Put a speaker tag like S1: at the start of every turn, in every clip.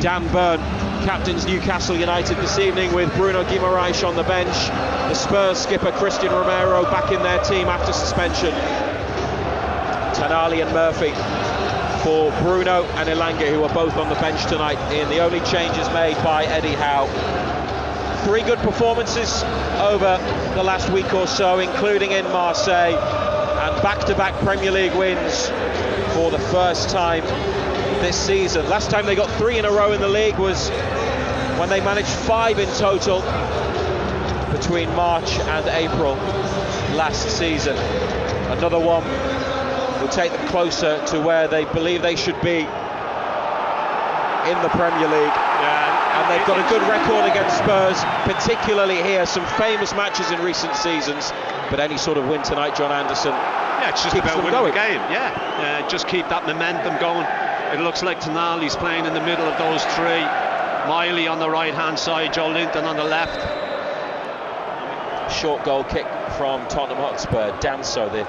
S1: Dan Burn captains Newcastle United this evening with Bruno Guimaraes on the bench. The Spurs skipper Christian Romero back in their team after suspension. Tonali and Murphy for Bruno and Elanga, who are both on the bench tonight, in the only changes made by Eddie Howe. 3 good performances over the last week or so, including in Marseille, and back-to-back Premier League wins for the first time this season. Last time they got 3 in a row in the league was when they managed 5 in total between March and April last season. Another one will take them closer to where they believe they should be in the Premier League. And they've got a good record against Spurs, particularly here. Some famous matches in recent seasons, but any sort of win tonight, John Anderson,
S2: it's just about winning the game. Just keep that momentum going. It looks like Tonali's playing in the middle of those 3. Miley on the right hand side, Joe Linton on the left.
S1: Short goal kick from Tottenham Hotspur. Danso, the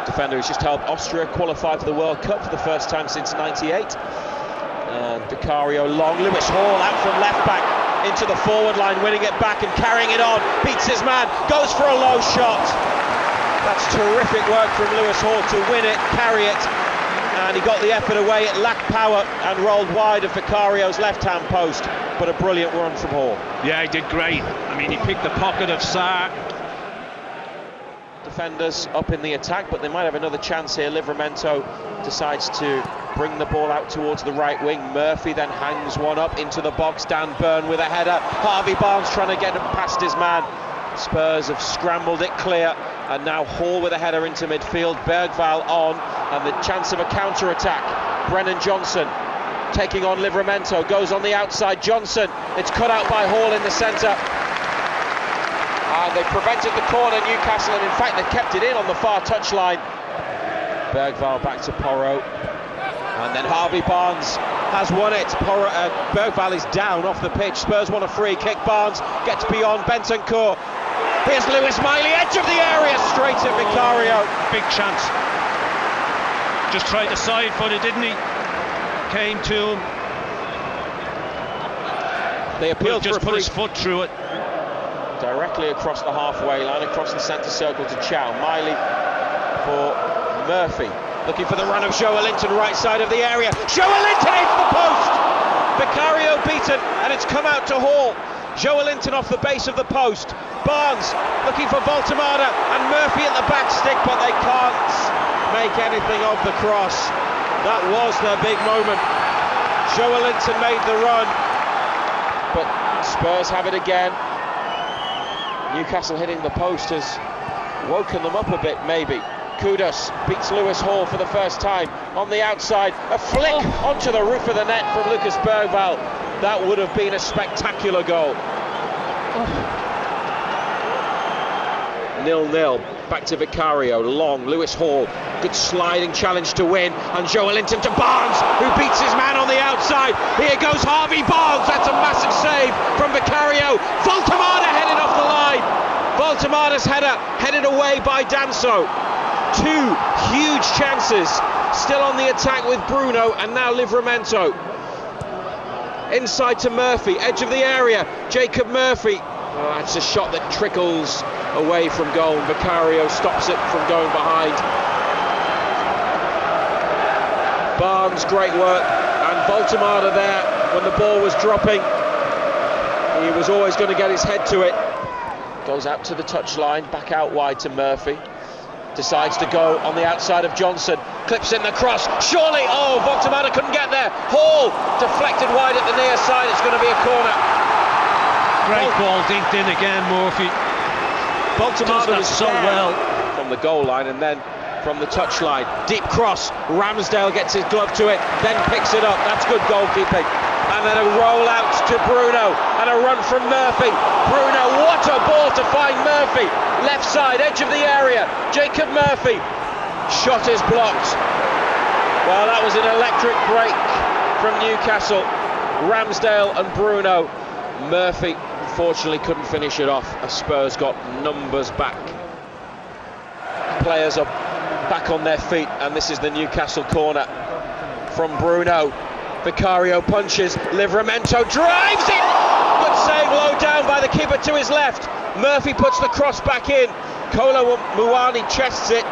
S1: defender who's just helped Austria qualify for the World Cup for the first time since '98. And Vicario long, Lewis Hall out from left back into the forward line, winning it back and carrying it on, beats his man, goes for a low shot. That's terrific work from Lewis Hall to win it, carry it, and he got the effort away. It lacked power and rolled wide of Vicario's left-hand post, but a brilliant run from Hall.
S2: Yeah, he did great. I mean, he picked the pocket of Sarr.
S1: Defenders up in the attack, but they might have another chance here. Livramento decides to bring the ball out towards the right wing. Murphy then hangs one up into the box. Dan Burn with a header. Harvey Barnes trying to get him past his man. Spurs have scrambled it clear, and now Hall with a header into midfield. Bergvall on, and the chance of a counter-attack. Brennan Johnson taking on Livramento, goes on the outside. Johnson, it's cut out by Hall in the centre. And they prevented the corner, Newcastle, and in fact they kept it in on the far touchline. Bergvall back to Porro, and then Harvey Barnes has won it. Bergvall is down off the pitch. Spurs want a free kick. Barnes gets beyond Bentancur. Here's Lewis Miley, edge of the area, straight at Vicario.
S2: Big chance. Just tried to side foot it, didn't he? Came to him.
S1: They appealed
S2: just
S1: for a
S2: put his foot through it.
S1: Directly across the halfway line, across the centre circle to Chow. Miley for Murphy, looking for the run of Joelinton, right side of the area. Joelinton hits the post! Vicario beaten, and it's come out to Hall. Joelinton off the base of the post. Barnes looking for Voltemada, and Murphy at the back stick, but they can't make anything of the cross. That was their big moment. Joelinton made the run, but Spurs have it again. Newcastle hitting the post has woken them up a bit, maybe. Kudus beats Lewis Hall for the first time on the outside. A flick onto the roof of the net from Lucas Bergvall. That would have been a spectacular goal. 0-0. Back to Vicario. Long. Lewis Hall. Good sliding challenge to win. And Joelinton to Barnes, who beats his man on the outside. Here goes Harvey Barnes. That's a massive save from Vicario. Voltemada headed off the line. Voltemada's header headed away by Danso. 2 huge chances. Still on the attack with Bruno, and now Livramento. Inside to Murphy, edge of the area. Jacob Murphy. Oh, that's a shot that trickles away from goal. Vicario stops it from going behind. Barnes, great work, and Voltemada there when the ball was dropping. He was always going to get his head to it. Goes out to the touchline, back out wide to Murphy. Decides to go on the outside of Johnson. Clips in the cross. Surely, Voltemada couldn't get there. Hall deflected wide at the near side. It's going to be a corner.
S2: Great ball, dinked in again, Murphy.
S1: Voltemada was
S2: so well
S1: from the goal line, and then from the touchline. Deep cross. Ramsdale gets his glove to it, then picks it up. That's good goalkeeping. And then a roll out to Bruno, and a run from Murphy. Bruno, what a ball to find Murphy. Left side, edge of the area. Jacob Murphy. Shot is blocked. Well, that was an electric break from Newcastle. Ramsdale and Bruno. Murphy, unfortunately, couldn't finish it off as Spurs got numbers back. Players are back on their feet, and this is the Newcastle corner from Bruno. Vicario punches, Livramento drives it! Good save low down by the keeper to his left. Murphy puts the cross back in. Kolo Muani chests it.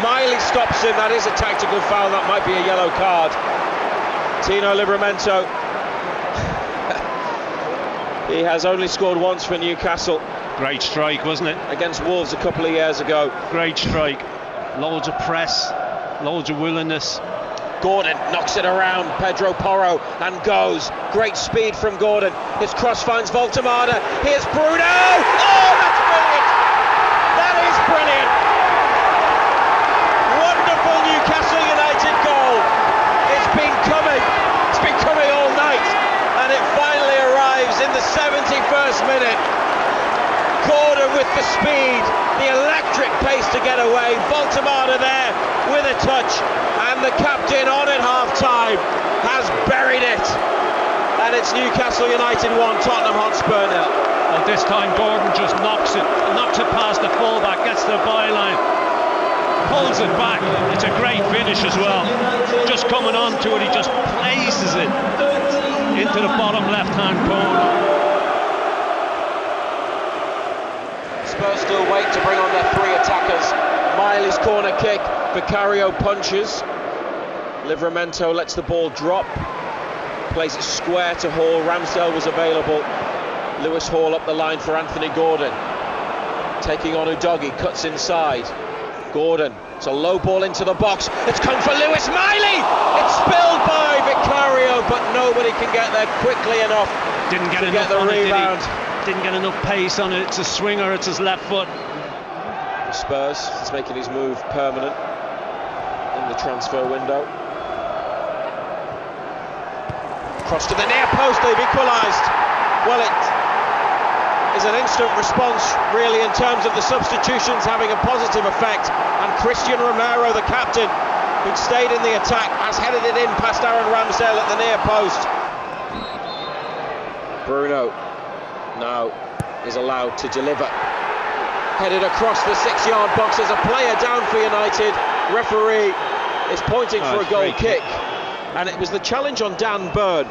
S1: Miley stops him. That is a tactical foul. That might be a yellow card. Tino Livramento. He has only scored once for Newcastle.
S2: Great strike, wasn't it?
S1: Against Wolves a couple of years ago.
S2: Great strike. Loads of press, loads of willingness.
S1: Gordon knocks it around Pedro Porro and goes. Great speed from Gordon. His cross finds Voltemada. Here's Bruno. Oh, that's brilliant! That is brilliant! Wonderful Newcastle United goal. It's been coming all night, and it finally arrives in the 71st minute. Gordon with the speed, the electric pace to get away. Voltemada there with a touch, and the captain on at half-time has buried it. And it's Newcastle United 1, Tottenham Hotspur 0.
S2: And this time Gordon just knocks it past the fullback, gets to the byline, pulls it back. It's a great finish as well. Just coming on to it, he just places it into the bottom left-hand corner.
S1: Spurs still wait to bring on their three attackers. Miley's corner kick, Vicario punches. Livramento lets the ball drop, plays it square to Hall. Ramsdale was available. Lewis Hall up the line for Anthony Gordon. Taking on Udogie, cuts inside. Gordon, it's a low ball into the box. It's come for Lewis Miley! It's spilled by Vicario, but nobody can get there quickly enough to get the rebound.
S2: Didn't get enough pace on it. It's a swinger, it's his left foot.
S1: For Spurs, he's making his move permanent in the transfer window. Cross to the near post, they've equalised. Well, it is an instant response, really, in terms of the substitutions having a positive effect. And Christian Romero, the captain, who'd stayed in the attack, has headed it in past Aaron Ramsdale at the near post. Bruno now is allowed to deliver. Headed across the 6-yard box. There's a player down for United. Referee is pointing for a goal kick. And it was the challenge on Dan Burn,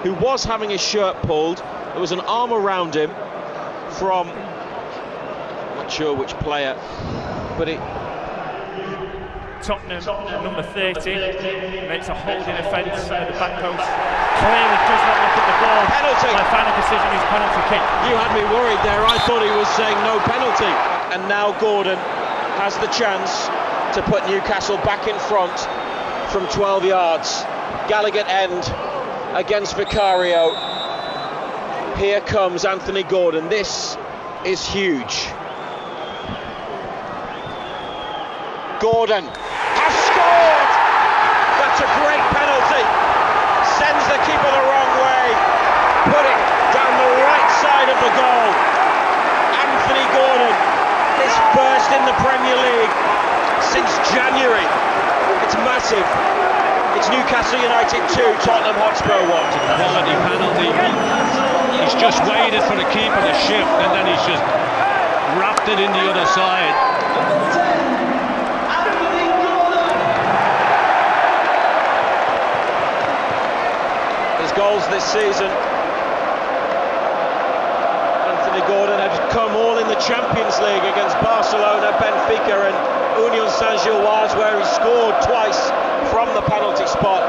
S1: who was having his shirt pulled. There was an arm around him from, I'm not sure which player, but it...
S3: Tottenham, number 30, makes a holding offence at the back post. Clearly does not look at the ball.
S1: Penalty!
S3: My final decision is penalty kick.
S1: You had me worried there. I thought he was saying no penalty. And now Gordon has the chance to put Newcastle back in front from 12 yards. Gallagher end against Vicario. Here comes Anthony Gordon. This is huge. Gordon has scored! That's a great penalty. Sends the keeper the wrong way. Put it down the right side of the goal. Anthony Gordon, his first in the Premier League since January. It's massive. It's Newcastle United 2, Tottenham Hotspur 1.
S2: Quality penalty. He's just waited for the keeper to shift, and then he's just wrapped it in the other side.
S1: Goals this season. Anthony Gordon had come all in the Champions League against Barcelona, Benfica and Union Saint-Gilloise, where he scored twice from the penalty spot.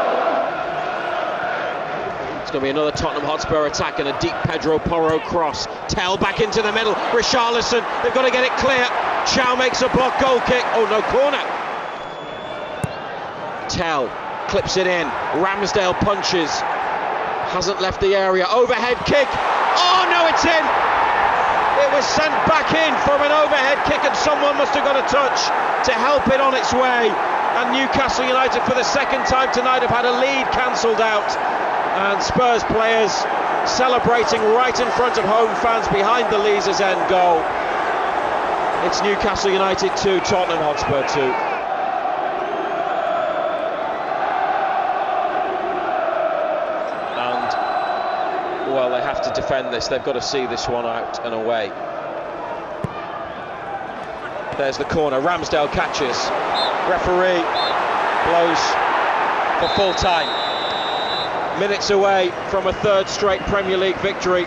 S1: It's going to be another Tottenham Hotspur attack and a deep Pedro Porro cross. Tell back into the middle. Richarlison, they've got to get it clear. Chow makes a block, goal kick. Oh no, corner. Tell clips it in. Ramsdale punches. Hasn't left the area. Overhead kick. Oh no, it's in. It was sent back in from an overhead kick, and someone must have got a touch to help it on its way. And Newcastle United, for the second time tonight, have had a lead cancelled out. And Spurs players celebrating right in front of home fans behind the Leazes end goal. It's Newcastle United 2, Tottenham Hotspur 2. Well, they have to defend this. They've got to see this one out and away. There's the corner. Ramsdale catches. Referee blows for full time. minutes away from a third straight Premier League victory.